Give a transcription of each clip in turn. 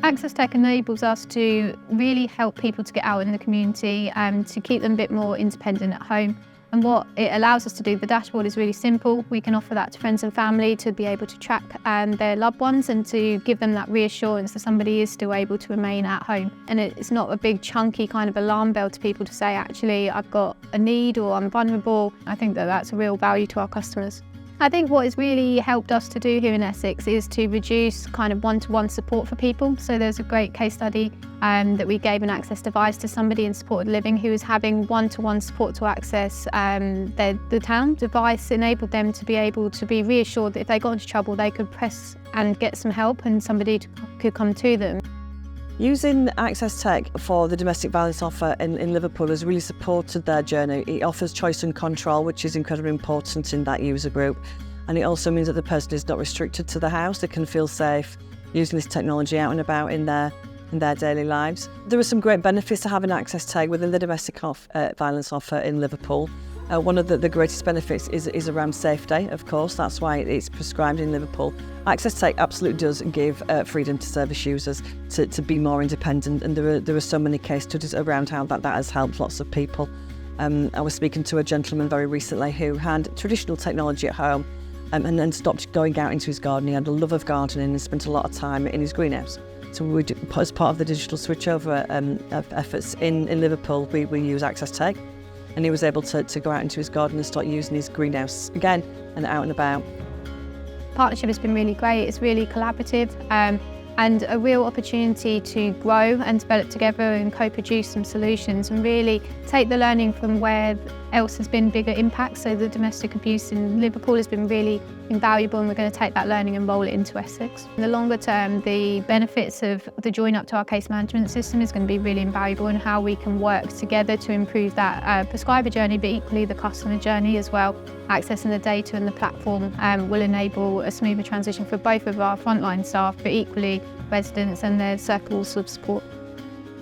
Access Tech enables us to really help people to get out in the community and to keep them a bit more independent at home. And what it allows us to do, the dashboard is really simple. We can offer that to friends and family to be able to track their loved ones and to give them that reassurance that somebody is still able to remain at home. And it's not a big chunky kind of alarm bell to people to say, actually, I've got a need or I'm vulnerable. I think that that's a real value to our customers. I think what has really helped us to do here in Essex is to reduce kind of one-to-one support for people. So there's a great case study that we gave an access device to somebody in supported living who was having one-to-one support to access the town. Device enabled them to be able to be reassured that if they got into trouble, they could press and get some help and somebody could come to them. Using Access Tech for the domestic violence offer in Liverpool has really supported their journey. It offers choice and control, which is incredibly important in that user group. And it also means that the person is not restricted to the house. They can feel safe using this technology out and about in their daily lives. There are some great benefits to having Access Tech within the domestic violence offer in Liverpool. One of the greatest benefits is around safety, of course. That's why it's prescribed in Liverpool. Access Tech absolutely does give freedom to service users to be more independent, and there are so many case studies around how that has helped lots of people. I was speaking to a gentleman very recently who had traditional technology at home and then stopped going out into his garden. He had a love of gardening and spent a lot of time in his greenhouse. So as part of the digital switchover efforts in Liverpool, we use Access Tech. And he was able to go out into his garden and start using his greenhouse again and out and about. Partnership has been really great. It's really collaborative and a real opportunity to grow and develop together and co-produce some solutions and really take the learning from where else has been bigger impacts. So the domestic abuse in Liverpool has been really invaluable, and we're going to take that learning and roll it into Essex. In the longer term, the benefits of the join up to our case management system is going to be really invaluable, and how we can work together to improve that prescriber journey, but equally the customer journey as well. Accessing the data and the platform will enable a smoother transition for both of our frontline staff, but equally residents and their circles of support.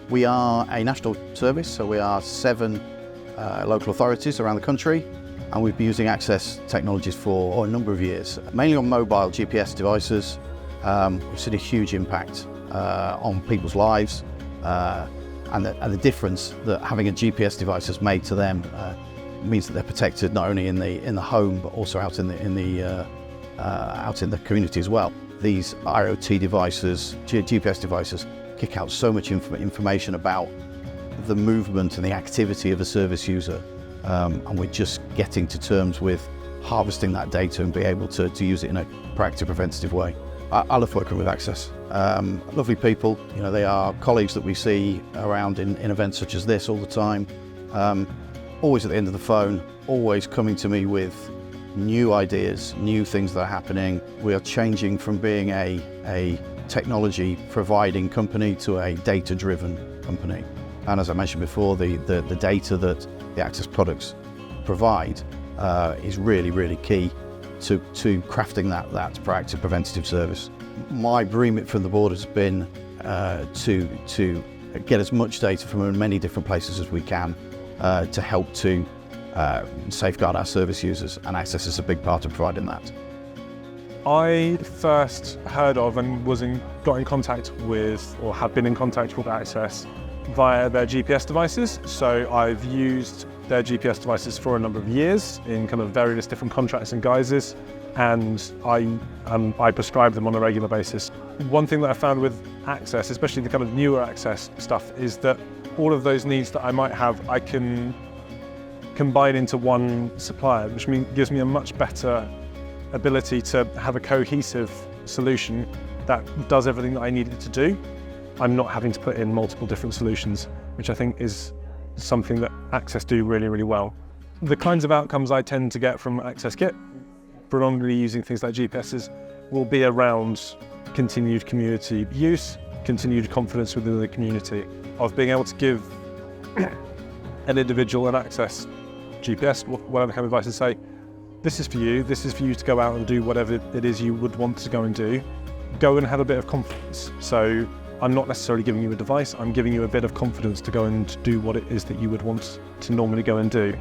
We are a national service, so we are 7 local authorities around the country, and we've been using access technologies for a number of years, mainly on mobile GPS devices. We've seen a huge impact on people's lives, and the difference that having a GPS device has made to them means that they're protected not only in the home but also out in the community as well. These IoT devices, GPS devices, kick out so much information about the movement and the activity of a service user, and we're just getting to terms with harvesting that data and be able to use it in a proactive, preventative way. I love working with Access. Lovely people, they are colleagues that we see around in events such as this all the time. Always at the end of the phone, always coming to me with new ideas, new things that are happening. We are changing from being a technology providing company to a data-driven company. And as I mentioned before, the data that the Access products provide is really, really key to crafting that proactive preventative service. My remit from the board has been to get as much data from as many different places as we can to help to safeguard our service users, and Access is a big part of providing that. I first heard of and got in contact with, or have been in contact with Access via their GPS devices. So I've used their GPS devices for a number of years in kind of various different contracts and guises, and I prescribe them on a regular basis. One thing that I found with Access, especially the kind of newer Access stuff, is that all of those needs that I might have, I can combine into one supplier, which gives me a much better ability to have a cohesive solution that does everything that I need it to do. I'm not having to put in multiple different solutions, which I think is something that Access do really, really well. The kinds of outcomes I tend to get from Access Kit, predominantly using things like GPSs, will be around continued community use, continued confidence within the community, of being able to give an individual an Access GPS, whatever kind of device, and say, this is for you to go out and do whatever it is you would want to go and do. Go and have a bit of confidence. So I'm not necessarily giving you a device, I'm giving you a bit of confidence to go and do what it is that you would want to normally go and do.